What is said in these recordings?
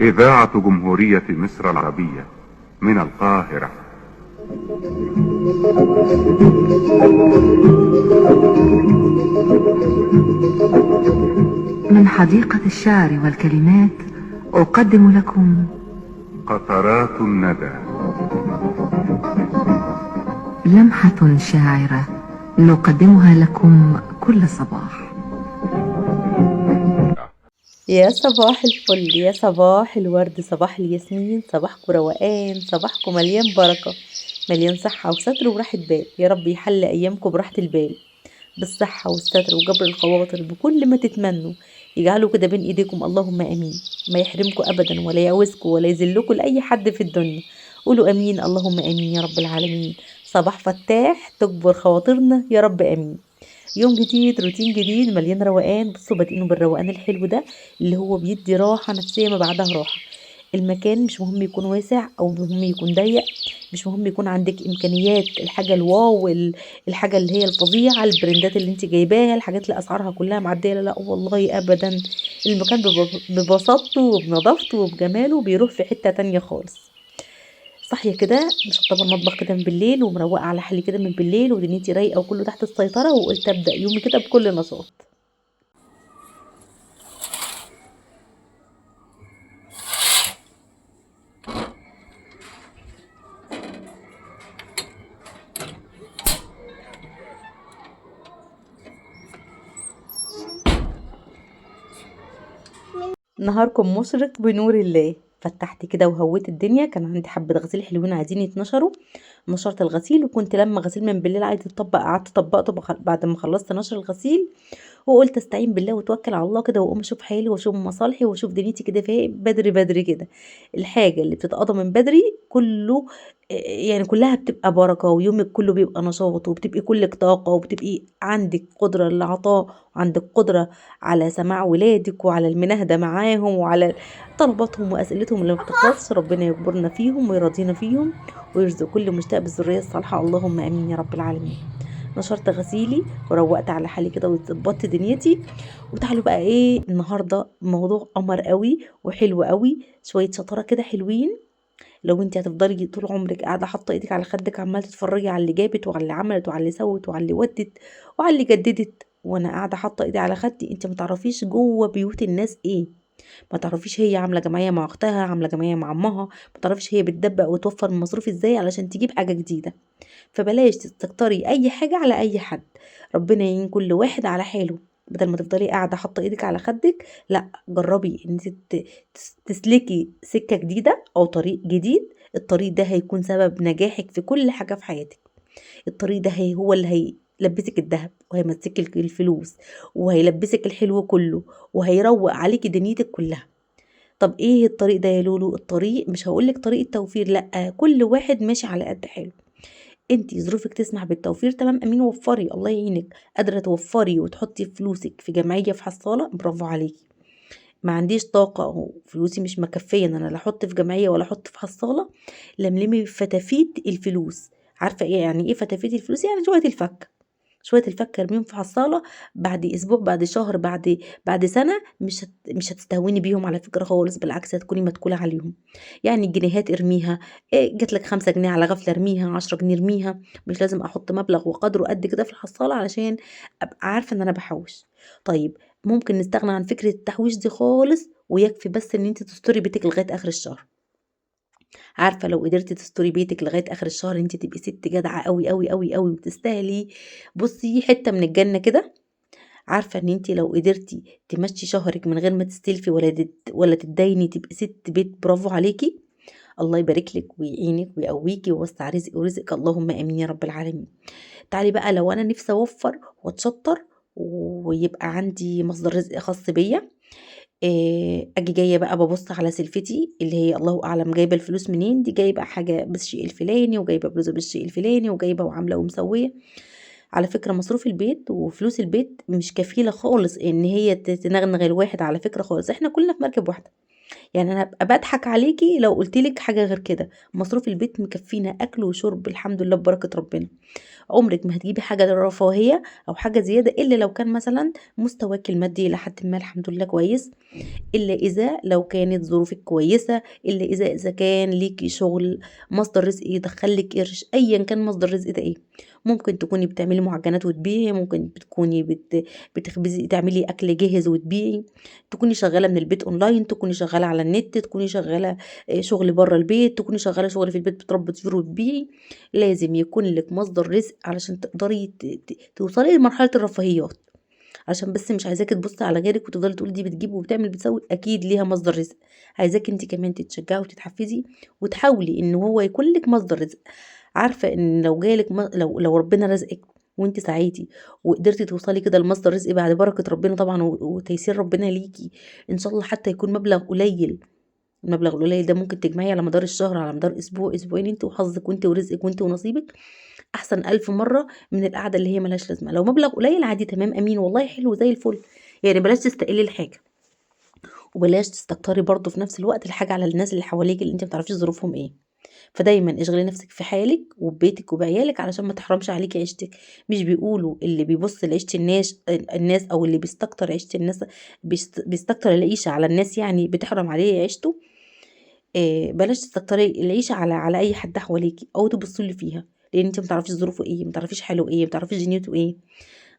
إذاعة جمهورية مصر العربية من القاهرة. من حديقة الشعر والكلمات أقدم لكم قطرات الندى، لمحة شاعرة نقدمها لكم كل صباح. يا صباح الفل، يا صباح الورد، صباح الياسمين، صباحكم روقان، صباحكم مليان بركة، مليان صحة وستر وراحة بال. يا رب يحل أيامكم براحة البال، بالصحة والستر وجبر الخواطر، بكل ما تتمنوا يجعلوا كده بين ايديكم، اللهم امين. ما يحرمكم ابدا ولا يعوزكم ولا يذلكم لاي حد في الدنيا. قولوا امين، اللهم امين يا رب العالمين. صباح فتاح تجبر خواطرنا يا رب امين. يوم جديد، روتين جديد مليان روقان. بصوا بادئينه بالروقان الحلو ده اللي هو بيدي راحة نفسية ما بعدها راحة. المكان مش مهم يكون واسع او مهم يكون ضيق، مش مهم يكون عندك امكانيات الحاجه الواو الحاجه اللي هي الفظيعه، البرندات اللي انت جايباها، الحاجات اللي اسعارها كلها معديه. لا والله ابدا، المكان ببساطته وبنظافته وبجماله بيروح في حته تانية خالص. صاحيه كده مشطبه المطبخ كده من بالليل ومروقه على حالي كده من بالليل ودنيتي رايقه وكله تحت السيطره، وقلت ابدا يومي كده بكل نشاط. نهاركم مشرق بنور الله. فتحت كده وهويت الدنيا، كان عندي حبة غسيل حلوين عايزين يتنشروا. نشرت الغسيل، وكنت لما غسيل من بالليل عايز يتطبق قعدت طبقته بعد ما خلصت نشر الغسيل. وقلت استعين بالله واتوكل على الله كده، واقوم اشوف حالي واشوف مصالحي واشوف دنيتي كده فيها بدري بدري كده. الحاجة اللي بتتقضى من بدري كله يعني كلها بتبقى بركة، ويومك كله بيبقى نشاط، وبتبقي كلك طاقة، وبتبقي عندك قدرة للعطاء، وعندك قدرة على سماع ولادك وعلى المناهدة معاهم وعلى طلباتهم وأسئلتهم اللي ما بتخلصش. ربنا يكبرنا فيهم ويرضينا فيهم ويرزق كل مشتاق بالذرية الصالحة، اللهم آمين يا رب العالمين. نشرت غسيلي وروقت على حالي كده وظبطت دنيتي. وتعالوا بقى ايه النهارده، موضوع قمر قوي وحلو قوي، شويه شطاره كده حلوين. لو انت هتفضلي طول عمرك قاعده حاطه ايدك على خدك عماله تتفرجي على اللي جابت وعلى اللي عملت وعلى اللي سوت وعلى اللي ودت وعلى اللي جددت، وانا قاعده حاطه ايدي على خدي، انت ما تعرفيش جوه بيوت الناس ايه. ما تعرفيش هي عامله جمعيه مع اختها، عامله جمعيه مع امها، ما تعرفيش هي بتدبق وتوفر المصروف ازاي علشان تجيب حاجه جديده. فبلاش تستكتري اي حاجة على اي حد. ربنا يعين كل واحد على حاله. بدل ما تفضلي قاعدة حاطة ايدك على خدك، لا جربي ان انت تسلكي سكة جديدة او طريق جديد. الطريق ده هيكون سبب نجاحك في كل حاجة في حياتك. الطريق ده هو اللي هيلبسك الذهب وهيمسكك الفلوس وهيلبسك الحلو كله وهيروق عليكي دنيتك كلها. طب ايه الطريق ده يا لولو؟ الطريق مش هقولك طريق التوفير، لا، كل واحد ماشي على قد حاله. انتي ظروفك تسمح بالتوفير، تمام، امين، وفري الله يعينك. قادره توفري وتحطي فلوسك في جمعيه في حصاله، برافو عليكي. ما عنديش طاقه او فلوسي مش مكفيه ان انا لا احط في جمعيه ولا احط في حصاله، لملمي فتافيت الفلوس. عارفه ايه يعني ايه فتافيت الفلوس؟ يعني شويه الفك، شويه الفك ارميهم في حصاله، بعد اسبوع بعد شهر بعد سنه مش هتستهوني بيهم على فكره خالص، بالعكس هتكوني متكوله عليهم. يعني الجنيهات ارميها، إيه جات لك 5 جنيه على غفله ارميها، 10 جنيه ارميها. مش لازم احط مبلغ وقدره قد كده في الحصاله علشان ابقى عارفه ان انا بحوش. طيب، ممكن نستغنى عن فكره التحويش دي خالص، ويكفي بس ان انت تستري بيتك لغايه اخر الشهر. عارفة لو قدرتي تستوري بيتك لغاية آخر الشهر انت تبقي ست جدعة قوي قوي قوي قوي وتستاهلي. بصي حتة من الجنة كده. عارفة ان انت لو قدرتي تمشي شهرك من غير ما تستلفي ولا تتديني، تبقي ست بيت، برافو عليكي. الله يبارك لك ويعينك ويقويكي ويوسع رزقك ورزقك، اللهم امين يا رب العالمين. تعالي بقى، لو انا نفسي اوفر واتشطر ويبقى عندي مصدر رزق خاص بيا، اجي جايه بقى ببص على سلفتي اللي هي الله اعلم جايبه الفلوس منين، دي جايبه حاجه بالشيء الفلاني وجايبه بلوزه بالشيء الفلاني وجايبه وعامله ومسويه. على فكره مصروف البيت وفلوس البيت مش كفيله خالص ان هي تنغنغ الواحد على فكره خالص، احنا كلنا في مركب واحده. يعني انا ابقى بضحك عليكي لو قلت لك حاجه غير كده. مصروف البيت مكفينا اكل وشرب الحمد لله ببركه ربنا. عمرك ما هتجيبي حاجه للرفاهيه او حاجه زياده الا لو كان مثلا مستواك المادي لحد ما الحمد لله كويس، إلا إذا لو كانت ظروفِك كويسة، إلا إذا كان ليكِ شغل مصدر رزق يدخّل لِك قرش، أيًا كان مصدر الرزق ده إيه. ممكن تكوني بتعملي معجنات وتبيعي، ممكن بتكوني بتخبزي تعملي أكل جاهز وتبيعي، تكوني شغّالة من البيت أونلاين، تكوني شغّالة على النت، تكوني شغّالة شغل برّه البيت، تكوني شغّالة شغل في البيت بتربّي طيور وتبيعي. لازم يكون لِك مصدر رزق علشان تقدري توصلي لمرحلة الرفاهيات. عشان بس مش عايزاكِ تبُصّي على غيرِك وتفضلي تقولي دي بتجيب وبتعمل بتسوي، أكيد ليها مصدر رزق. عايزاكِ أنتِ كمان تتشجعي وتتحفزي وتحاولي إن هو يكون لِك مصدر رزق. عارفة إن لو جالِك لو ربنا رزقِك وأنتِ سعيتِ وقدرتِ توصلي كده لمصدر رزق بعد بركة ربنا طبعًا وتيسير ربنا ليكِ، إن شاء الله حتى يكون مبلغ قليل. المبلغ القليل ده ممكن تجمعيه على مدار الشهر، على مدار أسبوع، أسبوعين، أنتِ وحظِك وأنتِ ورزقِك وأنتِ ونصيبِك، أحسن ألف مرة من القعدة اللي هي ما لهاش لازمة. لو مبلغ قليل عادي تمام أمين والله حلو زي الفل. يعني بلاش تستقلي الحاجة، وبلاش تستكتري برضه في نفس الوقت الحاجة على الناس اللي حواليكِ اللي أنتِ ما تعرفيش ظروفهم إيه. فدايمًا اشغلي نفسِك في حالِك وببيتِك وبعيالِك علشان ما تحرمش عليكِ عيشتِك. مش بيقولوا اللي بيبُص لعيشة الناس أو اللي بيستكتر عيشة الناس بيستكتر العيشة على الناس يعني بتحرم عليه عيشته. بلاش تستكتري العيشة على أي حد حواليكِ أو تبصّي له فيها، لإن أنتِ ما تعرفيش ظروفه إيه، ما تعرفيش حاله إيه، ما تعرفيش دنيته إيه.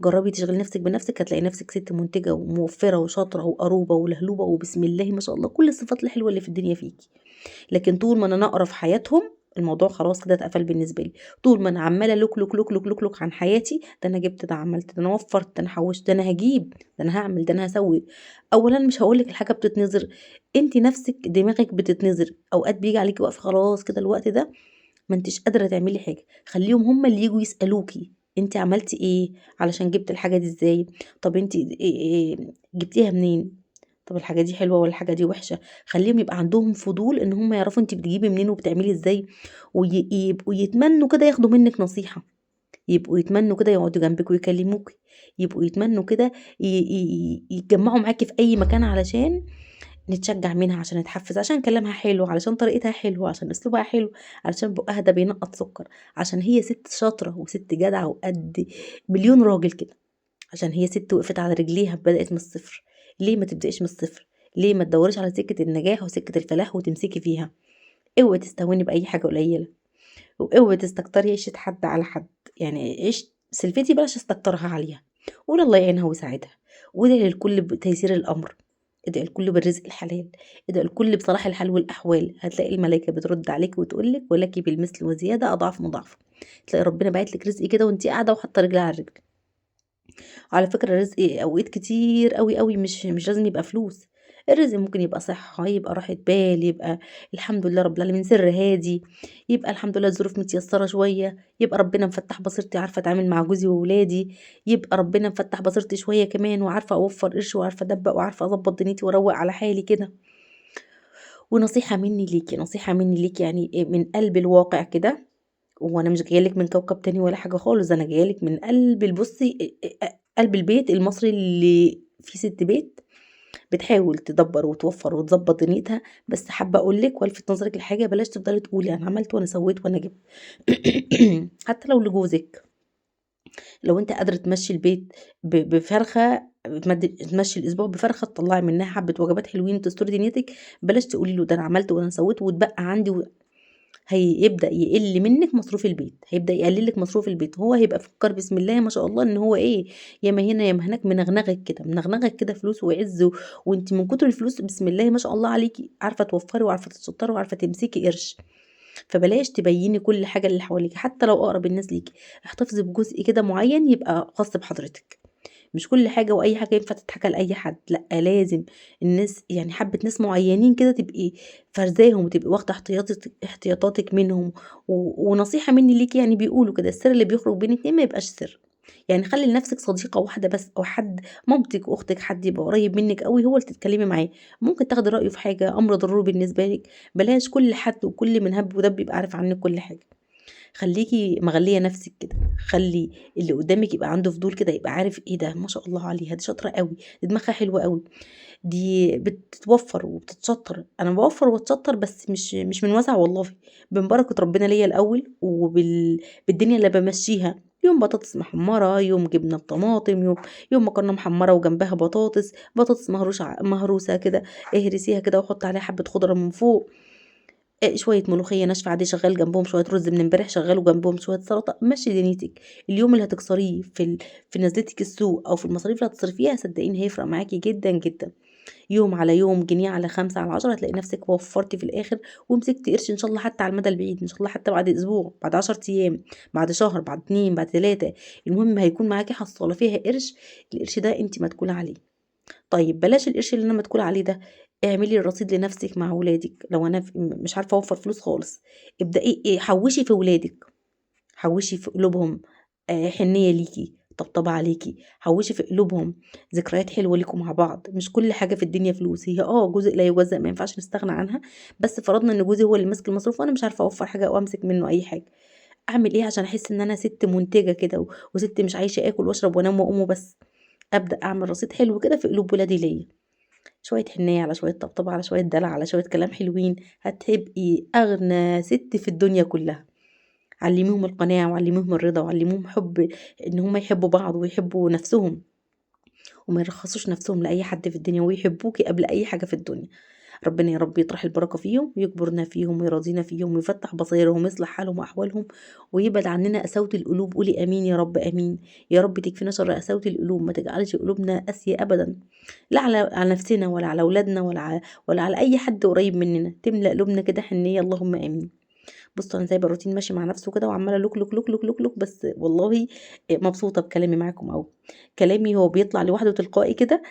جرّبي تشغلي نفسِك بنفسِك هتلاقي نفسِك سِت منتجة وموفّرة وشاطرة وقروبة ولهلوبة وبسم الله ما شاء الله كل الصفات الحلوة اللي في الدنيا فيكِ. لكن طول ما أنا ناقرة في حياتهم الموضوع خلاص كده اتقفل بالنسبة لي. طول ما أنا عمّالة لُك، لُك، لُك، لُك، لُك، لُك عن حياتي، ده أنا جِبت، ده عملت، ده أنا وفّرت، ده أنا حوّشت، ده أنا هاجيب، ده أنا هاعمل، ده أنا هاسوّي. أولًا مش هاقول لِك الحاجة بتتنظر، أنتِ نفسِك دماغِك بتتنظر. أوقات بييجي عليكِ وقت خلاص كده الوقت ده ما أنتيش قادرة تعملي حاجة، خلّيهم هُم اللي ييجوا يسألوكِ أنتِ عملتِ إيه علشان جبتِ الحاجة دي إزاي؟ طب أنتِ جبتيها منين؟ طب الحاجة دي حلوة والّا الحاجة دي وحشة؟ خلّيهم يبقى عندهم فضول إن هُم يعرفوا أنتِ بتجيبي منين وبتعملي إزاي، يبقوا يتمنوا كده ياخدوا منِّك نصيحة، يبقوا يتمنوا كده يقعدوا جنبِك ويكلموكِ، يبقوا يتمنوا كده يتجمعوا معاكِ في أي مكان علشان نتشجّع منها، عشان نتحفّز، عشان كلامها حلو، علشان طريقتها حلوة، عشان أسلوبها حلو، علشان بُقّها ده بينقّط سُكّر، عشان هي سِت شاطرة وسِت جدعة وقد مليون راجل كده، عشان هي سِت وقفت على رجليها بدأت من الصفر. ليه ما تبدئيش من الصفر؟ ليه ما تدوّريش على سكة النجاح وسكة الفلاح وتمسكي فيها؟ اوعي تستهوني بأي حاجة قليّلة، واوعي تستكتري عيشة حد على حد. يعني سلفتي بلاش استكترها عليها، قولي الله يعينها ويساعدها، وادعي للكل بتيسير الأمر. ادعي الكل بالرزق الحلال، ادعي الكل بصلاح الحال والأحوال، هتلاقي الملايكة بترد عليكِ وتقول لِك ولكِ بالمثل وزيادة أضعاف مضاعفة. تلاقي ربنا باعت لِك رزق كده وأنتِ قاعدة وحاطة رجل على رجل. على فكرة الرزق أوقات كتير أوي، أوي مش لازم يبقى فلوس. الرزق ممكن يبقى صحة، يبقى راحة بال، يبقى الحمد لله رب العالمين سر هادي، يبقى الحمد لله الظروف متيسرة شوية، يبقى ربنا مفتح بصيرتي عارفة أتعامل مع جوزي وولادي، يبقى ربنا مفتح بصيرتي شوية كمان وعارفة أوفّر قرش وعارفة أدبّق وعارفة أضبّط دنيتي وأروّق على حالي كده. ونصيحة مني ليكِ، نصيحة مني ليكِ يعني من قلب الواقع كده، وأنا مش جاية لِك من كوكب تاني ولا حاجة خالص، ده أنا جاية لِك من قلب بُصّي قلب البيت المصري اللي فيه سِت بيت بتحاول تدبّر وتوفّر وتضبّط دنيتها. بس حابة أقول لِك وألفت نظرِك لحاجة، بلاش تفضلي تقولي أنا عملت وأنا سويت وأنا جبت. حتى لو لجوزِك، لو أنتِ قادرة تمشّي البيت بفرخة تمشّي الأسبوع بفرخة تطلّعي منها حبّة وجبات حلوين تستري دنيتِك، بلاش تقولي له ده أنا عملت وأنا سويت واتبقى عندي هيبدأ يقل منِّك مصروف البيت، هيبدأ يقلل لِك مصروف البيت، هو هيبقى فكّر بسم الله ما شاء الله إن هو إيه، ياما هنا ياما هناك منغنغِك كده، منغنغِك كده فلوس وعِز وأنتِ من كتر الفلوس بسم الله ما شاء الله عليكِ عارفة توفّري وعارفة تتشطّري وعارفة تمسكي قرش. فبلاش تبيّني كل حاجة للي حواليكِ، حتى لو أقرب الناس ليكِ، احتفظي بجزء كده معيّن يبقى خاص بحضرتك. مش كل حاجة وأي حاجة ينفع تتحكى لأي حد، لأ لازم الناس يعني حبّة ناس معيّنين كده تبقي فارزاهم وتبقي واخدة احتياطاتِك منهم. ونصيحة مني ليكِ يعني بيقولوا كده السر اللي بيخرج بين اتنين ما يبقاش سر. يعني خلّي لنفسِك صديقة واحدة بس أو حد مامتِك، أختِك، حد يبقى قريب منِّك أوي هو اللي تتكلمي معاه. ممكن تاخدي رأيه في حاجة، أمر ضروري بالنسبة لِك، بلاش كل حد وكل من هَب ودَب يبقى عارف عنِّك كل حاجة. خلّيكِ مغلية نفسِك كده، خلّي اللي قدّامِك يبقى عنده فضول كده يبقى عارف إيه ده ما شاء الله عليها دي شاطرة أوي، دي دماغها حلوة أوي. دي بتتوفر وبتتشطر. انا بوفر واتشطر بس مش من وسع والله، بمبركه ربنا ليا الاول بالدنيا اللي بمشيها. يوم بطاطس محمره، يوم جبنه بطماطم، يوم مكرونه محمره وجنبها بطاطس مهروسه كده، اهرسيها كده وحط عليها حبه خضره من فوق، شويه ملوخيه ناشفه عادي شغال جنبهم، شويه رز من امبارح شغال وجنبهم شويه سلطه. مشي دنيتك. اليوم اللي هتكسريه في نزلتك السوق او في المصاريف اللي هتصرفيها صدقيني هيفرق معاكي جدا جدا. يوم على يوم، جنيه على 5 على 10، هتلاقي نفسك وفرتي في الاخر ومسكتي قرش ان شاء الله حتى على المدى البعيد، ان شاء الله حتى بعد اسبوع، بعد 10 ايام، بعد شهر، بعد 2، بعد 3. المهم هيكون معاكي حصاله فيها قرش، القرش ده انت مدكوله عليه. طيب بلاش القرش اللي انا مدكوله عليه ده، اعملي الرصيد لنفسك مع ولادك. لو انا مش عارفه اوفر فلوس خالص، ابدأي حوشي في ولادك، حوشي في قلوبهم حنية ليكي، طبطبة عليكي، حوشي في قلوبهم ذكريات حلوة ليكم مع بعض. مش كل حاجة في الدنيا فلوس، هي جزء لا يجزأ ما ينفعش نستغنى عنها، بس فرضنا ان جوزي هو اللي ماسك المصروف وانا مش عارفة اوفر حاجة او امسك منه اي حاجة. اعمل ايه عشان احس ان انا ست منتجة كده وست مش عايشة اكل واشرب وانام واقوم وبس؟ ابدأ اعمل رصيد حلو كده في قلوب ولادي ليا، شوية حنية على شوية طبطبة على شوية دلع على شوية كلام حلوين، هتبقي أغنى ست في الدنيا كلها. علميهم القناعة وعلميهم الرضا وعلميهم حب، ان هم يحبوا بعض ويحبوا نفسهم وما يرخصوش نفسهم لأي حد في الدنيا ويحبوكي قبل أي حاجة في الدنيا. ربنا يا رب يطرح البركة فيهم ويكبرنا فيهم ويرضينا فيهم ويفتح بصيرهم ويصلح حالهم وأحوالهم ويبعد عننا قساوة القلوب. قولي آمين يا رب، آمين. يا رب تكفينا شر قساوة القلوب، ما تجعلش قلوبنا قاسية أبدا، لا على نفسنا ولا على أولادنا ولا على أي حد قريب مننا. تملأ قلوبنا كده حنية، اللهم آمين. بصوا انا سايبه الروتين ماشي مع نفسه كده وعماله لوك لوك لوك لوك لوك لوك، بس والله مبسوطه بكلامي معاكم قوي. كلامي هو بيطلع لوحده تلقائي كده،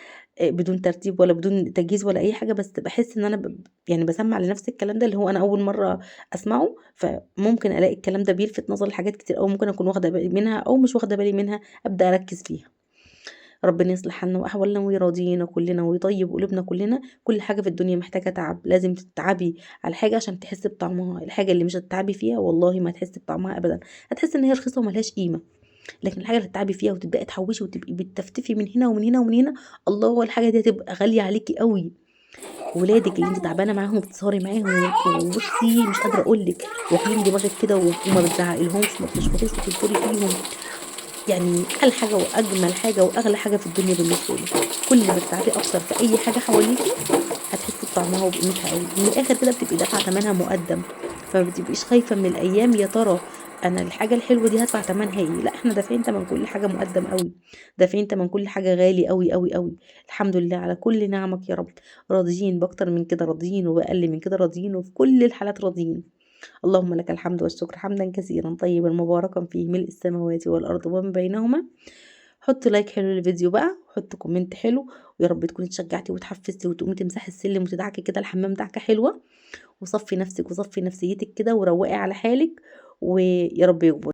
بدون ترتيب ولا بدون تجهيز ولا اي حاجه، بس بحس ان انا يعني بسمع لنفسي الكلام ده اللي هو انا اول مره اسمعه، فممكن الاقي الكلام ده بيلفت نظر لحاجات كتير قوي ممكن اكون واخده بالي منها او مش واخده بالي منها، ابدا اركز فيها. ربنا يصلح حالنا واحوالنا ويراضينا كلنا ويطيب قلوبنا كلنا. كل حاجه في الدنيا محتاجه تعب، لازم تتعبي على الحاجه عشان تحسي بطعمها. الحاجه اللي مش هتتعبي فيها والله ما هتحسي بطعمها ابدا، هتحسي ان هي رخيصه وملهاش قيمه. لكن الحاجه اللي تتعبي فيها وتبداي تحوشي وتبقي بتفتفي من هنا ومن هنا ومن هنا، الله، الحاجه دي هتبقى غاليه عليكي قوي. ولادك اللي انت تعبانه معاهم وبتسهري معاهم وبصي مش قادره اقول لك، واكلين دماغك كده وما بتزعقلهمش، ما بتشفطوش وتنفري فيهم، يعني الحاجة وأجمل حاجة وأغلى حاجة في الدنيا بالنسبة لي. كل ما تتعبي أكتر في أي حاجة حواليكي هتحسي بطعمها وبقيمتها قوي. من الآخر كده بتبقي دافعة تمنها مقدم، فما بتبقيش خايفة من الأيام يا ترى أنا الحاجة الحلوة دي هدفع تمنها إيه. لا، إحنا دافعين تمن كل حاجة مقدم قوي، دافعين تمن كل حاجة غالي قوي قوي قوي. الحمد لله على كل نعمك يا رب، راضيين بأكتر من كده راضيين وبأقل من كده راضيين وفي كل الحالات راضيين. اللهم لك الحمد والشكر حمدا كثيرا طيبا مباركا فيه ملء السماوات والأرض وما بينهما. حط لايك حلو للفيديو بقى، حط كومنت حلو، ويا رب تكوني اتشجعتي وتحفزتي وتقومي تمسحي السلم وتدعكي كده الحمام دعكه حلوه، وصفي نفسك وصفي نفسيتك كده وروقي على حالك، ويا رب يكبر.